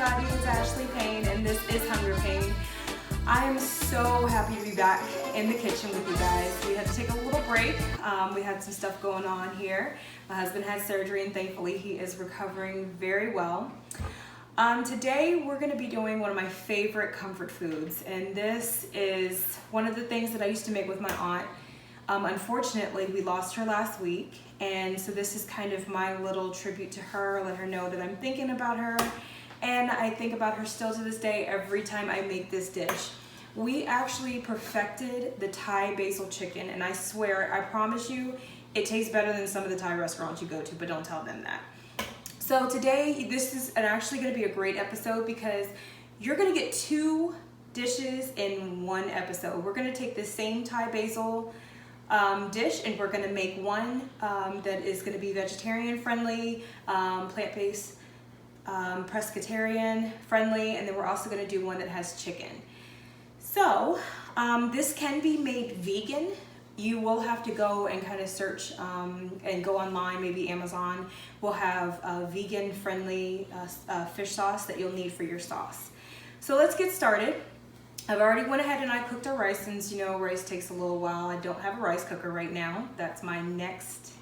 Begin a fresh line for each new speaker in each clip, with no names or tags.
everybody, it's Ashley Payne and this is Hunger Payne. I am so happy to be back in the kitchen with you guys. We had to take a little break. We had some stuff going on here. My husband had surgery and thankfully he is recovering very well. Today we're going to be doing one of my favorite comfort foods, and this is one of the things that I used to make with my aunt. Unfortunately, we lost her last week, and so this is kind of my little tribute to her, let her know that I'm thinking about her, and I think about her still to this day every time I make this dish. We actually perfected the Thai basil chicken, and I swear, I promise you, it tastes better than some of the Thai restaurants you go to, but don't tell them that. So today, this is actually going to be a great episode because you're going to get two dishes in one episode. We're going to take the same Thai basil dish and we're going to make one that is going to be vegetarian friendly, plant-based, pescatarian friendly, and then we're also going to do one that has chicken. So this can be made vegan. You will have to go and kind of search and go online, maybe Amazon will have a vegan friendly fish sauce that you'll need for your sauce. So let's get started. I've already went ahead and I cooked our rice, since you know rice takes a little while. I don't have a rice cooker right now. That's my next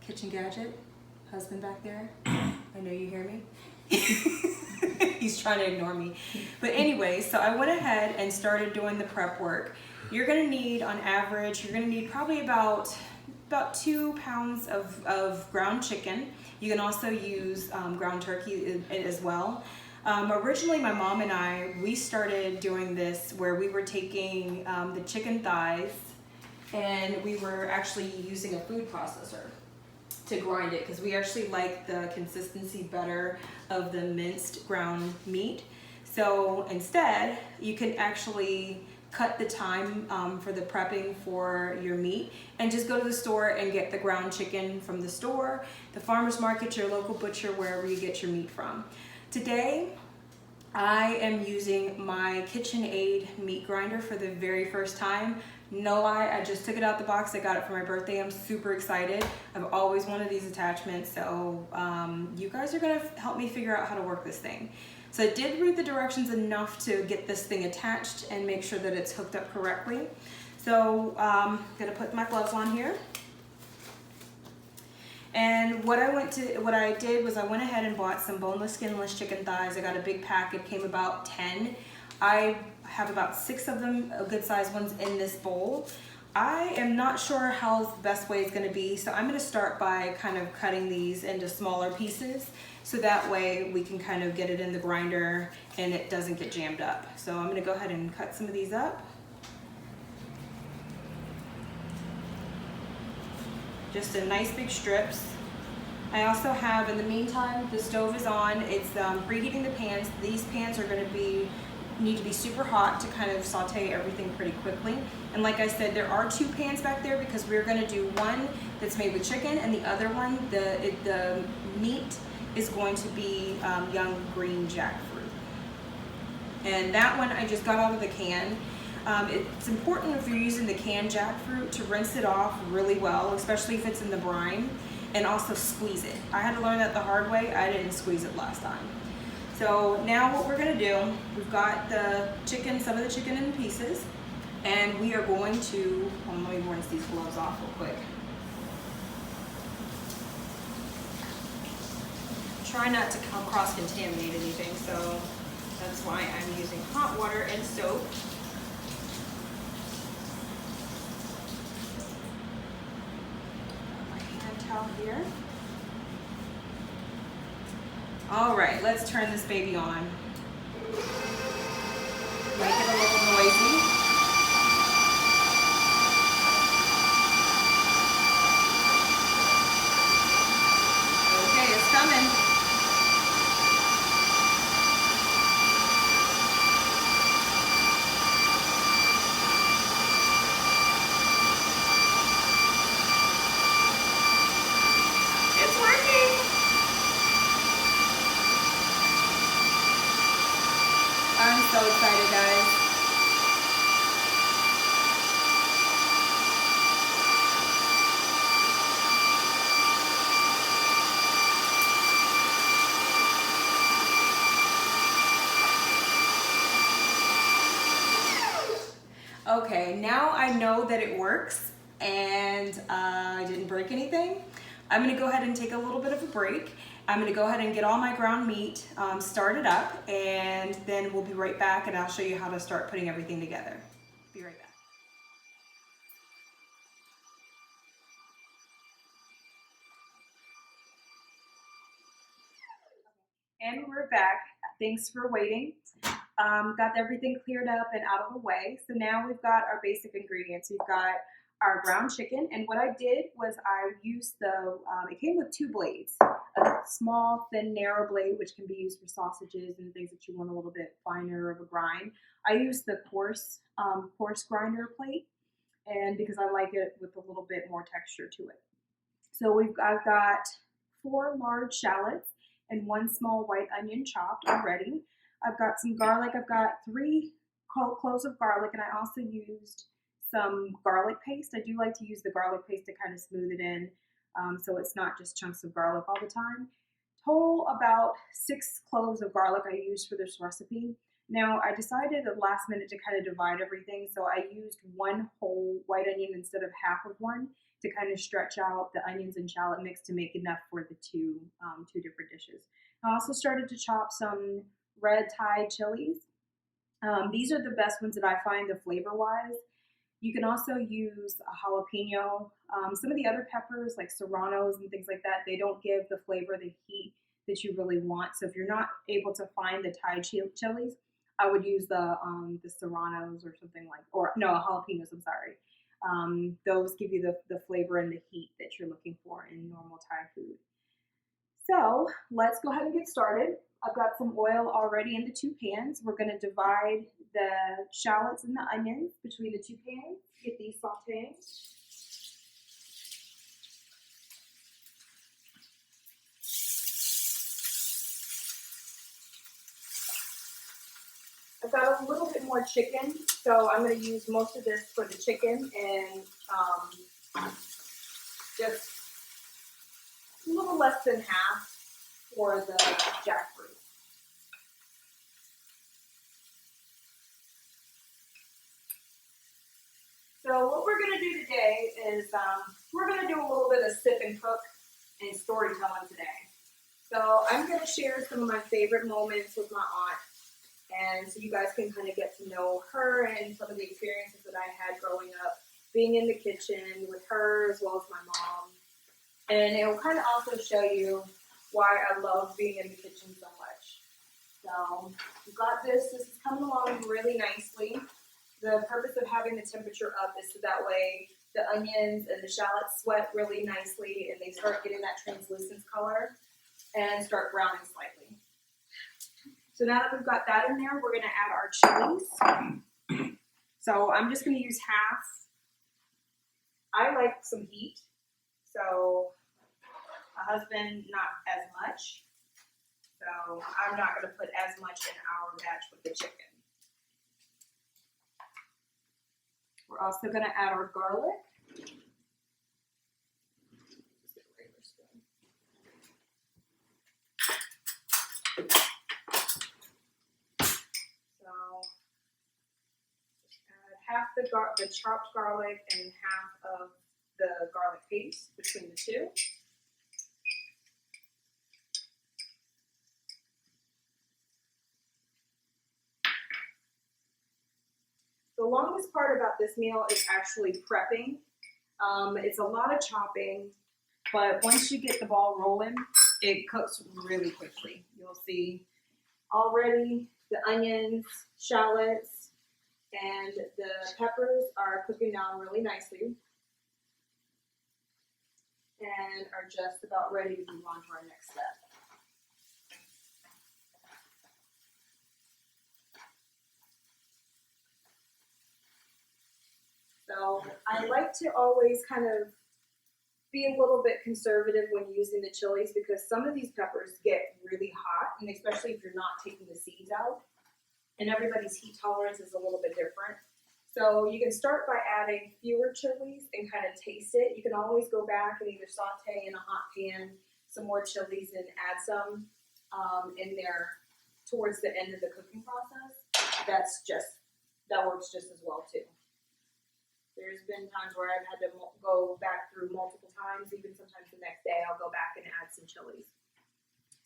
kitchen gadget. Husband back there, I know you hear me. He's trying to ignore me. But anyway, so I went ahead and started doing the prep work. You're gonna need, on average, you're gonna need probably about 2 pounds of ground chicken. You can also use ground turkey as well. Originally, my mom and I, we started doing this where we were taking the chicken thighs and we were actually using a food processor to grind it because we actually like the consistency better of the minced ground meat. So instead, you can actually cut the time for the prepping for your meat and just go to the store and get the ground chicken from the store, the farmer's market, your local butcher, wherever you get your meat from. Today, I am using my KitchenAid meat grinder for the very first time. No lie, I just took it out the box. I got it for my birthday. I'm super excited. I've always wanted these attachments, so you guys are gonna help me figure out how to work this thing. So I did read the directions enough to get this thing attached and make sure that it's hooked up correctly. So I'm gonna put my gloves on here. And what I did was I went ahead and bought some boneless, skinless chicken thighs. I got a big pack. It came about 10. I have about 6 of them, good sized ones, in this bowl. I am not sure how the best way is going to be, so I'm going to start by kind of cutting these into smaller pieces, so that way we can kind of get it in the grinder and it doesn't get jammed up. So I'm going to go ahead and cut some of these up. Just in nice big strips. I also have, in the meantime, the stove is on. It's preheating the pans. These pans are going to need to be super hot to kind of saute everything pretty quickly. And like I said, there are 2 pans back there because we're going to do one that's made with chicken, and the other one, the meat is going to be young green jackfruit. And that one I just got out of the can. It's important if you're using the canned jackfruit to rinse it off really well, especially if it's in the brine, and also squeeze it. I had to learn that the hard way. I didn't squeeze it last time. So now what we're gonna do, we've got the chicken, some of the chicken in pieces, and we are going to, let me rinse these gloves off real quick. Try not to cross-contaminate anything, so that's why I'm using hot water and soap. Here. All right, let's turn this baby on. Make it a little noisy. Okay, it's coming. I'm so excited, guys. Okay, now I know that it works and I didn't break anything. I'm gonna go ahead and take a little bit of a break. I'm gonna go ahead and get all my ground meat started up, and then we'll be right back and I'll show you how to start putting everything together. Be right back. And we're back. Thanks for waiting. Got everything cleared up and out of the way. So now we've got our basic ingredients. We've got our ground chicken, and what I did was I used it came with two blades, a small, thin, narrow blade, which can be used for sausages and things that you want a little bit finer of a grind. I used the coarse grinder plate, and because I like it with a little bit more texture to it. So I've got 4 large shallots and 1 small white onion chopped already. I've got some garlic. I've got 3 cloves of garlic, and I also used some garlic paste. I do like to use the garlic paste to kind of smooth it in, so it's not just chunks of garlic all the time. Total about 6 cloves of garlic I used for this recipe. Now I decided at the last minute to kind of divide everything, so I used 1 whole white onion instead of half of one to kind of stretch out the onions and shallot mix to make enough for the two different dishes. I also started to chop some red Thai chilies. These are the best ones that I find the flavor-wise. You can also use a jalapeno. Some of the other peppers, like serranos and things like that, they don't give the flavor, the heat that you really want. So if you're not able to find the Thai chilies, I would use the serranos or something like, or no, jalapenos, I'm sorry. Those give you the flavor and the heat that you're looking for in normal Thai food. So let's go ahead and get started. I've got some oil already in the 2 pans. We're going to divide the shallots and the onions between the 2 pans. Get these sauteing. I've got a little bit more chicken, so I'm going to use most of this for the chicken and just a little less than half for the jackfruit. So what we're going to do today is we're going to do a little bit of sip and cook and storytelling today. So I'm going to share some of my favorite moments with my aunt, and so you guys can kind of get to know her and some of the experiences that I had growing up, being in the kitchen with her as well as my mom. And it will kind of also show you why I love being in the kitchen so much. So we've got this. This is coming along really nicely. The purpose of having the temperature up is so that way the onions and the shallots sweat really nicely and they start getting that translucent color and start browning slightly. So now that we've got that in there, we're going to add our chilies. So I'm just going to use half. I like some heat, so my husband not as much. So I'm not going to put as much in our batch with the chicken. We're also going to add our garlic. So add half the chopped garlic and half of the garlic paste between the two. The longest part about this meal is actually prepping. It's a lot of chopping, but once you get the ball rolling, it cooks really quickly. You'll see already the onions, shallots, and the peppers are cooking down really nicely and are just about ready to move on to our next step. So I like to always kind of be a little bit conservative when using the chilies because some of these peppers get really hot, and especially if you're not taking the seeds out. And everybody's heat tolerance is a little bit different. So you can start by adding fewer chilies and kind of taste it. You can always go back and either saute in a hot pan some more chilies and add some in there towards the end of the cooking process. That works just as well too. there's been times where I've had to go back through multiple times. Even sometimes the next day I'll go back and add some chilies.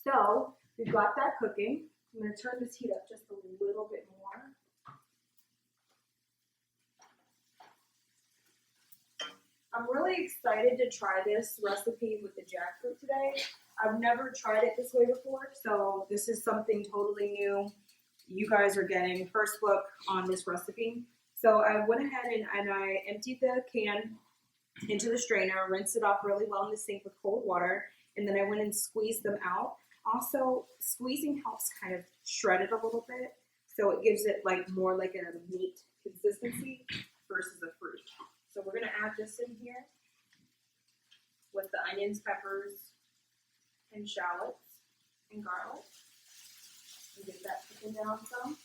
So we've got that cooking. I'm going to turn this heat up just a little bit more. I'm really excited to try this recipe with the jackfruit today. I've never tried it this way before, so this is something totally new. You guys are getting first look on this recipe. So I went ahead and I emptied the can into the strainer, rinsed it off really well in the sink with cold water, and then I went and squeezed them out. Also, squeezing helps kind of shred it a little bit, so it gives it like more like a meat consistency versus a fruit. So we're gonna add this in here with the onions, peppers, and shallots and garlic. And get that cooking down some.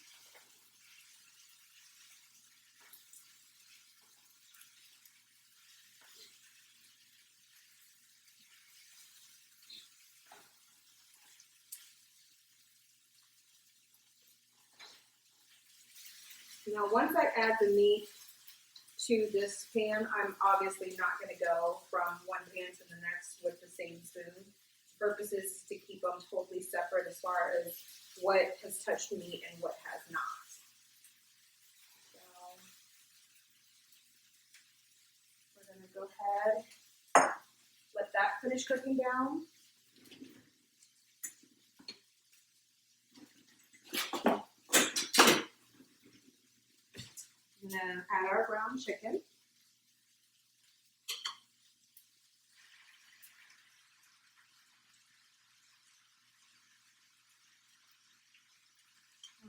Now once I add the meat to this pan, I'm obviously not going to go from one pan to the next with the same spoon. The purpose is to keep them totally separate as far as what has touched meat and what has not. So we're going to go ahead, let that finish cooking down. I'm going to add our ground chicken.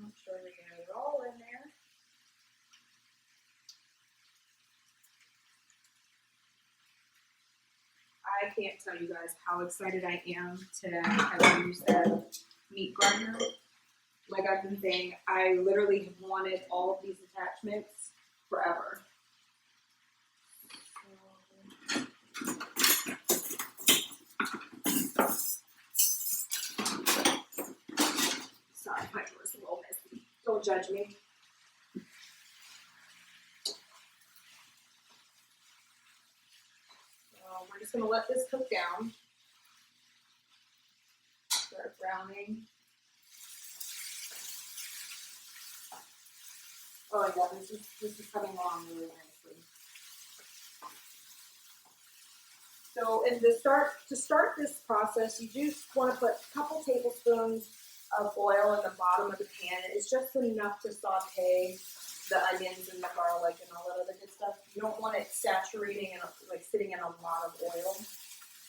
Make sure we get it all in there. I can't tell you guys how excited I am to have used that meat grinder. Like I've been saying, I literally have wanted all of these attachments forever. Sorry, my door's a little messy. Don't judge me. So we're just gonna let this cook down. Start browning. Oh yeah, this is coming along really nicely. So to start this process, you just want to put a couple tablespoons of oil in the bottom of the pan. It's just enough to saute the onions and the garlic and all that other good stuff. You don't want it saturating and like sitting in a lot of oil.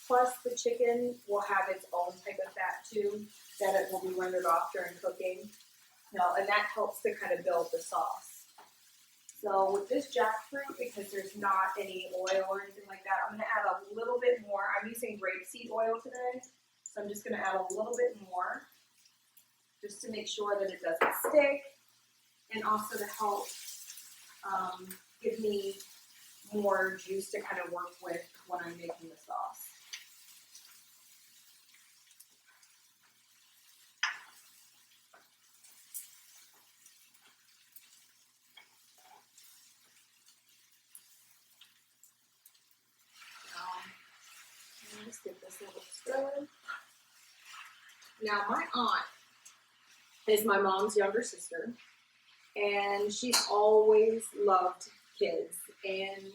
Plus the chicken will have its own type of fat too, that it will be rendered off during cooking. And that helps to kind of build the sauce. So with this jackfruit, because there's not any oil or anything like that, I'm going to add a little bit more. I'm using grapeseed oil today, so I'm just going to add a little bit more just to make sure that it doesn't stick, and also to help give me more juice to kind of work with when I'm making the sauce. Just give this a little stir. Now my aunt is my mom's younger sister, and she's always loved kids. And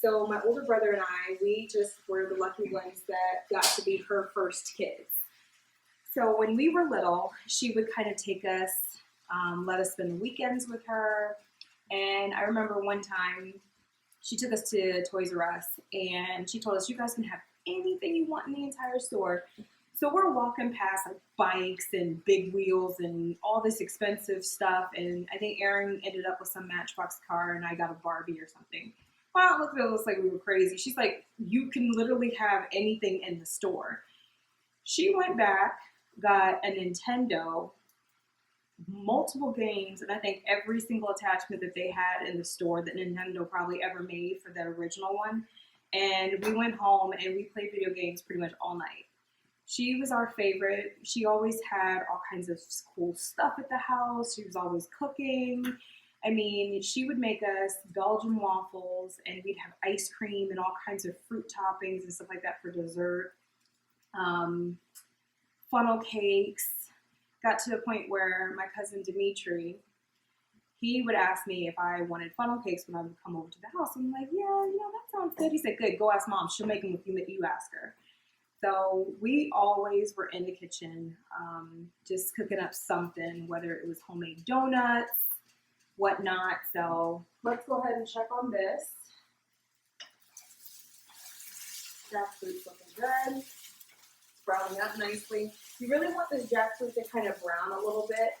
so my older brother and I, we just were the lucky ones that got to be her first kids. So when we were little, she would kind of take us, let us spend the weekends with her. And I remember one time she took us to Toys R Us, and she told us, you guys can have anything you want in the entire store. So we're walking past like bikes and big wheels and all this expensive stuff, and I think Erin ended up with some Matchbox car and I got a Barbie or something. Wow, it looked at us like we were crazy. She's like, you can literally have anything in the store. She went back, got a Nintendo, multiple games, and I think every single attachment that they had in the store that Nintendo probably ever made for the original one. And we went home and we played video games pretty much all night. She was our favorite. She always had all kinds of cool stuff at the house. She was always cooking. I mean, she would make us Belgian waffles, and we'd have ice cream and all kinds of fruit toppings and stuff like that for dessert. Um, Funnel cakes. Got to the point where my cousin Dimitri, he would ask me if I wanted funnel cakes when I would come over to the house. I'm like, yeah, that sounds good. He said, good, go ask mom. She'll make them if you ask her. So we always were in the kitchen, just cooking up something, whether it was homemade donuts, whatnot. So let's go ahead and check on this. Jackfruit's looking good. It's browning up nicely. You really want this jackfruit to kind of brown a little bit.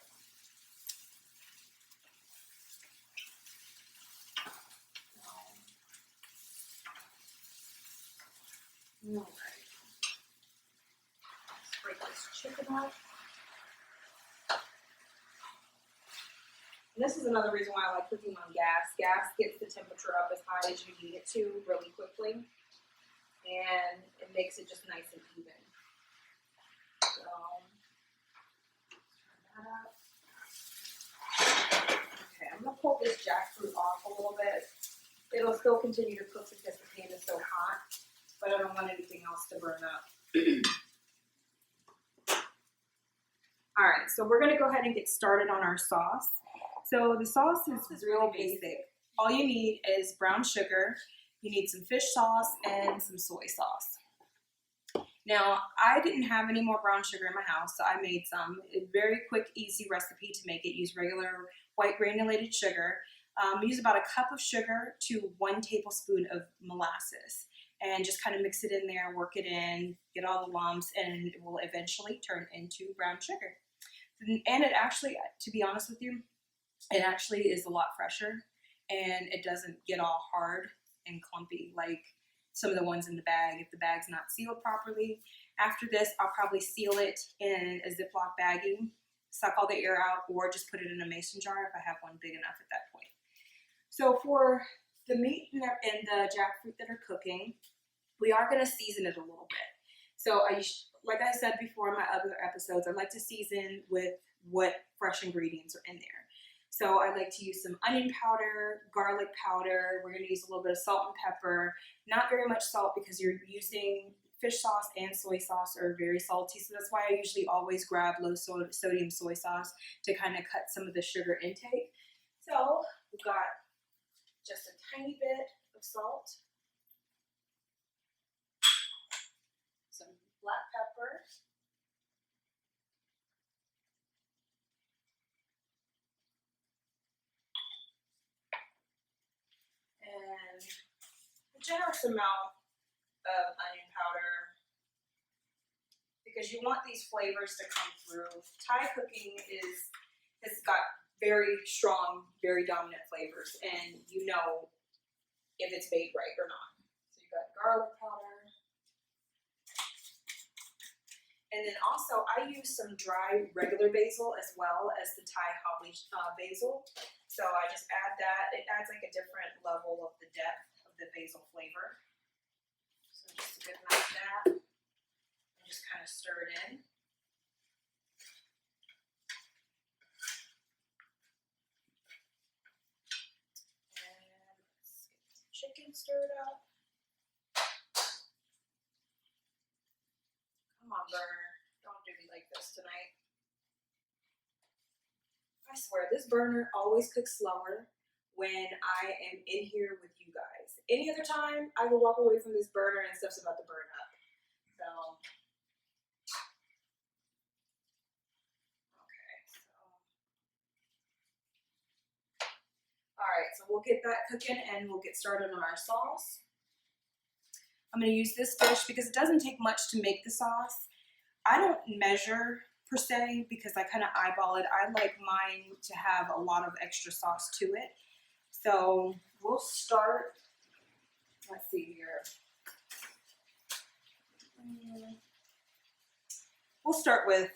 All right. Let's break this chicken up. And this is another reason why I like cooking on gas. Gas gets the temperature up as high as you need it to really quickly. And it makes it just nice and even. So, turn that up. Okay, I'm going to pull this jackfruit off a little bit. It'll still continue to cook because the pan is so hot, but I don't want anything else to burn up. All right, so we're going to go ahead and get started on our sauce. So the sauce is real basic. All you need is brown sugar. You need some fish sauce and some soy sauce. Now, I didn't have any more brown sugar in my house, so I made some. A very quick, easy recipe to make it. Use regular white granulated sugar. Use about a cup of sugar to 1 tablespoon of molasses. And just kind of mix it in there, work it in, get all the lumps, and it will eventually turn into brown sugar. And it actually, to be honest with you, it actually is a lot fresher, and it doesn't get all hard and clumpy like some of the ones in the bag if the bag's not sealed properly. After this, I'll probably seal it in a Ziploc baggie, suck all the air out, or just put it in a mason jar if I have one big enough at that point. So for the meat and the jackfruit that are cooking, we are going to season it a little bit. So like I said before in my other episodes, I like to season with what fresh ingredients are in there. So I like to use some onion powder, garlic powder. We're going to use a little bit of salt and pepper. Not very much salt because you're using fish sauce and soy sauce are very salty. So that's why I usually always grab low sodium soy sauce to kind of cut some of the sugar intake. So we've got just a tiny bit of salt, some black pepper, and a generous amount of onion powder because you want these flavors to come through. Thai cooking has got very strong, very dominant flavors, and you know if it's made right or not. So you've got garlic powder. And then also I use some dry regular basil as well as the Thai holly basil. So I just add that. It adds like a different level of the depth of the basil flavor. So just a good amount of that. And just kind of stir it in. And let's get some chicken stirred up. Come on, burner. Don't do me like this tonight. I swear, this burner always cooks slower when I am in here with you guys. Any other time, I will walk away from this burner and stuff's about to burn up. So, okay. All right, so we'll get that cooking and we'll get started on our sauce. I'm going to use this dish because it doesn't take much to make the sauce. I don't measure per se because I kind of eyeball it. I like mine to have a lot of extra sauce to it. So we'll start, let's see here. We'll start with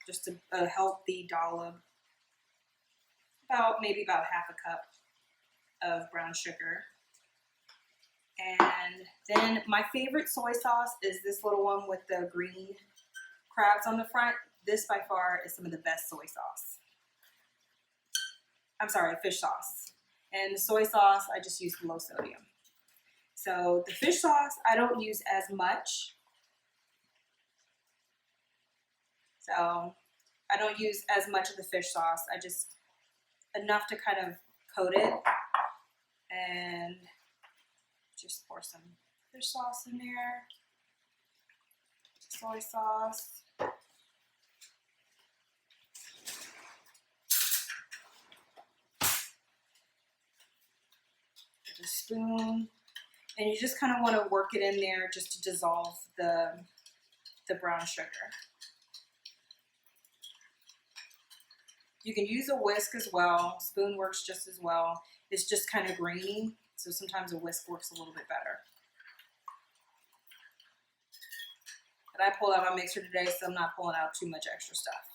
just a healthy dollop, maybe about half a cup of brown sugar. And then my favorite soy sauce is this little one with the green crabs on the front. This by far is some of the best soy sauce. I'm sorry, fish sauce. And the soy sauce, I just use low sodium. So the fish sauce, I don't use as much. So I don't use as much of the fish sauce. I just, enough to kind of coat it. And just pour some fish sauce in there. Soy sauce. A spoon. And you just kind of want to work it in there just to dissolve the brown sugar. You can use a whisk as well. Spoon works just as well. It's just kind of grainy, so sometimes a whisk works a little bit better. But I pulled out my mixer today, so I'm not pulling out too much extra stuff.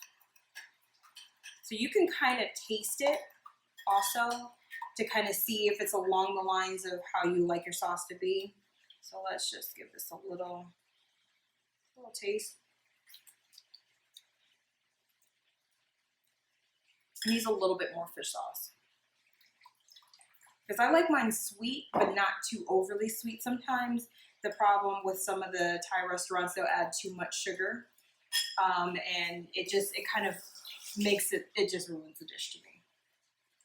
So you can kind of taste it also to kind of see if it's along the lines of how you like your sauce to be. So let's just give this a little taste. It needs a little bit more fish sauce. Because I like mine sweet, but not too overly sweet sometimes. The problem with some of the Thai restaurants, they'll add too much sugar. And it kind of makes it just ruins the dish to me.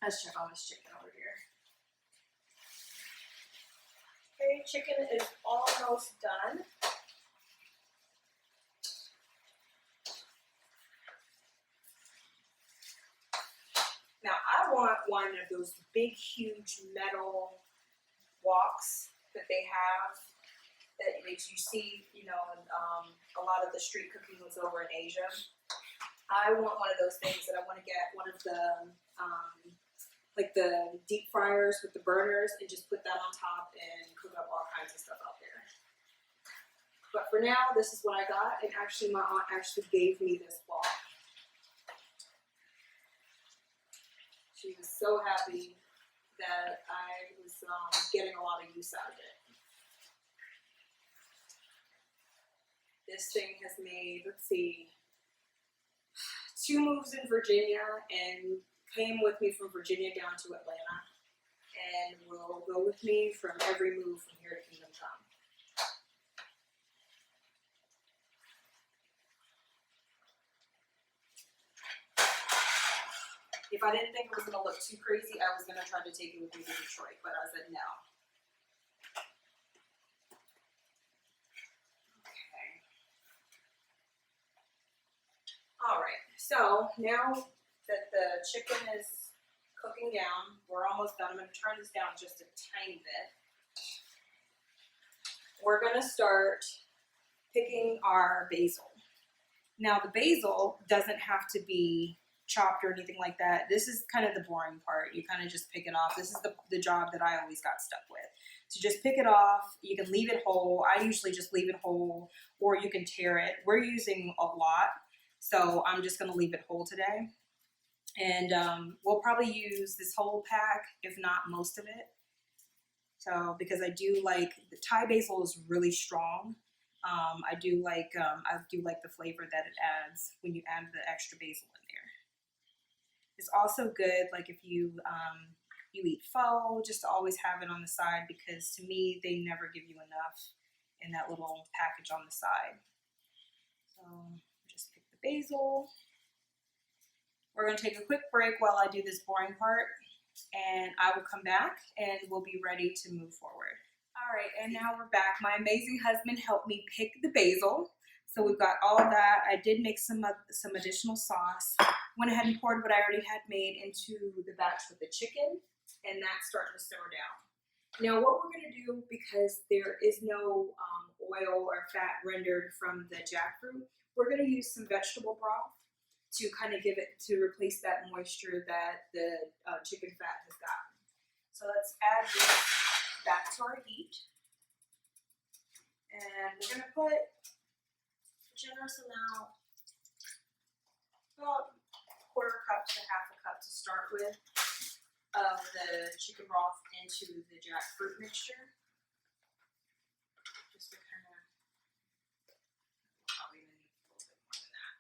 Let's check on this chicken over here. Okay, chicken is almost done. Now I want one of those big, huge metal woks that they have that you see, you know, in, a lot of the street cooking ones over in Asia. I want one of those things, and I want to get one of the like the deep fryers with the burners and just put that on top and cook up all kinds of stuff out there. But for now, this is what I got, and actually my aunt actually gave me this wok. She was so happy that I was getting a lot of use out of it. This thing has made, let's see, 2 moves in Virginia and came with me from Virginia down to Atlanta, and will go with me from every move from here to Kingdom Come. If I didn't think it was going to look too crazy, I was going to try to take it with me to Detroit, but I said no. Okay. All right, so now that the chicken is cooking down, we're almost done. I'm going to turn this down just a tiny bit. We're going to start picking our basil. Now the basil doesn't have to be chopped or anything like that. This is kind of the boring part. You kind of just pick it off. This is the job that I always got stuck with. So just pick it off. You can leave it whole. I usually just leave it whole, or you can tear it. We're using a lot, so I'm just going to leave it whole today. And we'll probably use this whole pack, if not most of it. So because I do like, the Thai basil is really strong. I do like the flavor that it adds when you add the extra basil in there. It's also good, like if you eat pho, just to always have it on the side, because to me, they never give you enough in that little package on the side. So just pick the basil. We're going to take a quick break while I do this boring part, and I will come back and we'll be ready to move forward. All right, and now we're back. My amazing husband helped me pick the basil. So we've got all that. I did make some additional sauce. Went ahead and poured what I already had made into the batch with the chicken, and that's starting to simmer down. Now what we're going to do, because there is no oil or fat rendered from the jackfruit, we're going to use some vegetable broth to kind of replace that moisture that the chicken fat has gotten. So let's add this back to our heat. And we're going to put a generous amount, about a 1/4 cup to 1/2 cup to start with, of the chicken broth into the jackfruit mixture. Just to kind of, probably need a little bit more than that.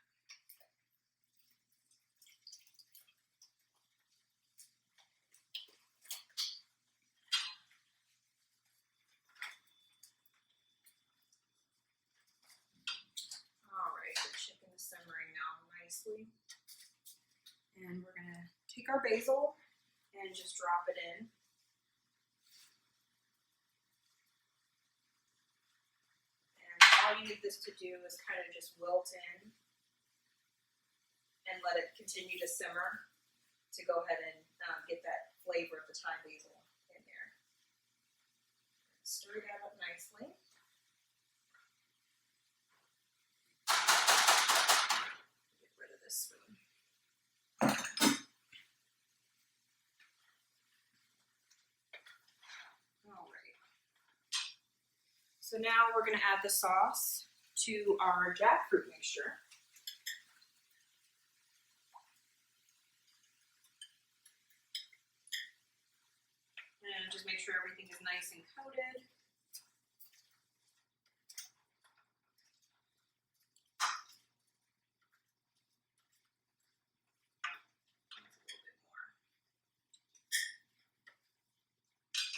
nicely. And we're gonna take our basil and just drop it in. And all you need this to do is kind of just wilt in and let it continue to simmer to go ahead and get that flavor of the Thai basil in there. Stir that up nicely. Get rid of this spoon. All right. So now we're going to add the sauce to our jackfruit mixture. And just make sure everything is nice and coated.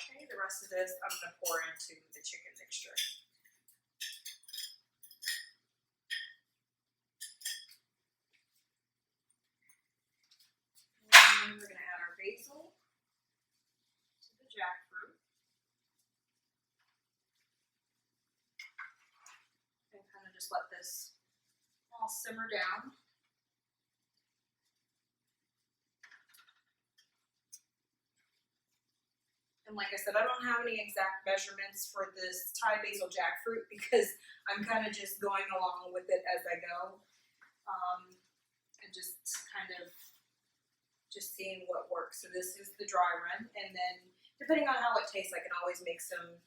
Okay, the rest of this I'm going to pour into the chicken mixture. And we're going to add our basil to the jackfruit. And kind of just let this all simmer down. And like I said, I don't have any exact measurements for this Thai basil jackfruit because I'm kind of just going along with it as I go. And just kind of just seeing what works. So this is the dry run, and then depending on how it tastes, I can always make some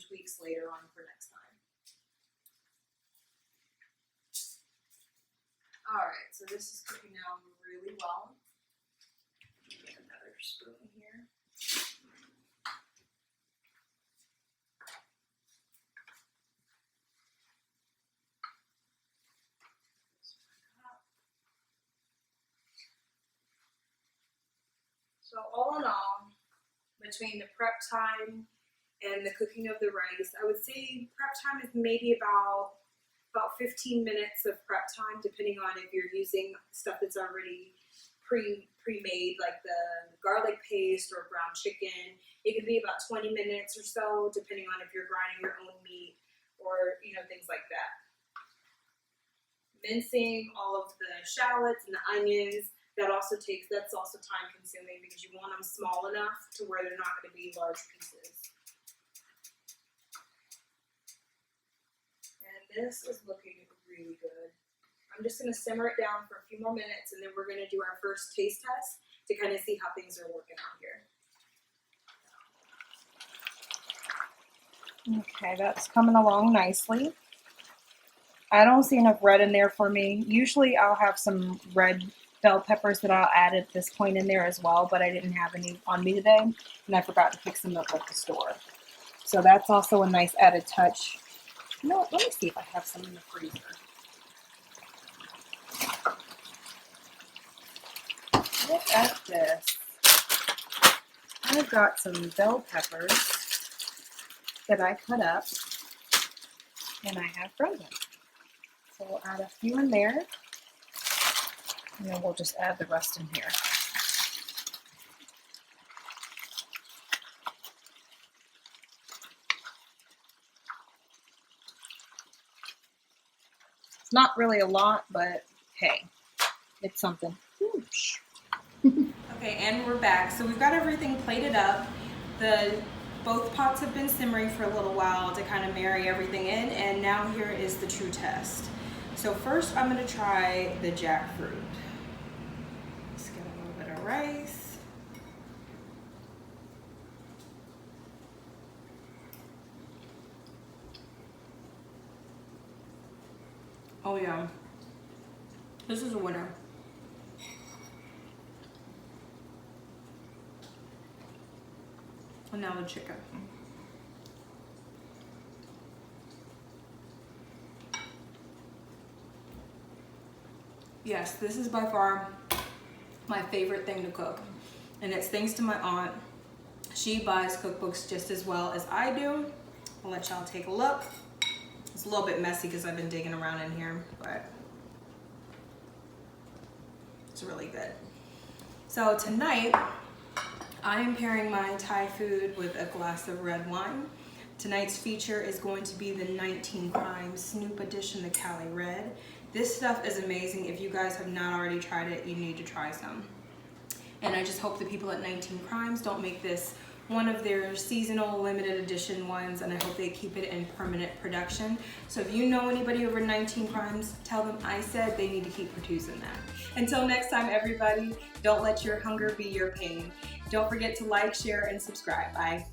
tweaks later on for next time. All right, so this is cooking now really well. Get another spoon here. So all in all, between the prep time and the cooking of the rice, I would say prep time is maybe about 15 minutes of prep time, depending on if you're using stuff that's already pre-made, like the garlic paste or ground chicken. It could be about 20 minutes or so, depending on if you're grinding your own meat or things like that. Mincing all of the shallots and the onions. That's also time consuming because you want them small enough to where they're not going to be large pieces. And this is looking really good. I'm just going to simmer it down for a few more minutes, and then we're going to do our first taste test to kind of see how things are working out here. Okay, that's coming along nicely. I don't see enough red in there for me. Usually I'll have some red bell peppers that I'll add at this point in there as well, but I didn't have any on me today, and I forgot to pick some up at the store. So that's also a nice added touch. You know what? Let me see if I have some in the freezer. Look at this. I've got some bell peppers that I cut up, and I have frozen. So we'll add a few in there, and then we'll just add the rest in here. It's not really a lot, but hey, it's something. Okay, and we're back. So we've got everything plated up. Both pots have been simmering for a little while to kind of marry everything in, and now here is the true test. So first I'm going to try the jackfruit. Let's get a little bit of rice. Oh yeah, this is a winner. And now the chicken. Yes, this is by far my favorite thing to cook. And it's thanks to my aunt. She buys cookbooks just as well as I do. I'll let y'all take a look. It's a little bit messy because I've been digging around in here, but It's really good. So tonight, I am pairing my Thai food with a glass of red wine. Tonight's feature is going to be the 19 Crimes Snoop Edition, the Cali Red. This stuff is amazing. If you guys have not already tried it, you need to try some. And I just hope the people at 19 Crimes don't make this one of their seasonal limited edition ones, and I hope they keep it in permanent production. So if you know anybody over 19 Crimes, tell them I said they need to keep producing that. Until next time, everybody, don't let your hunger be your pain. Don't forget to like, share, and subscribe. Bye.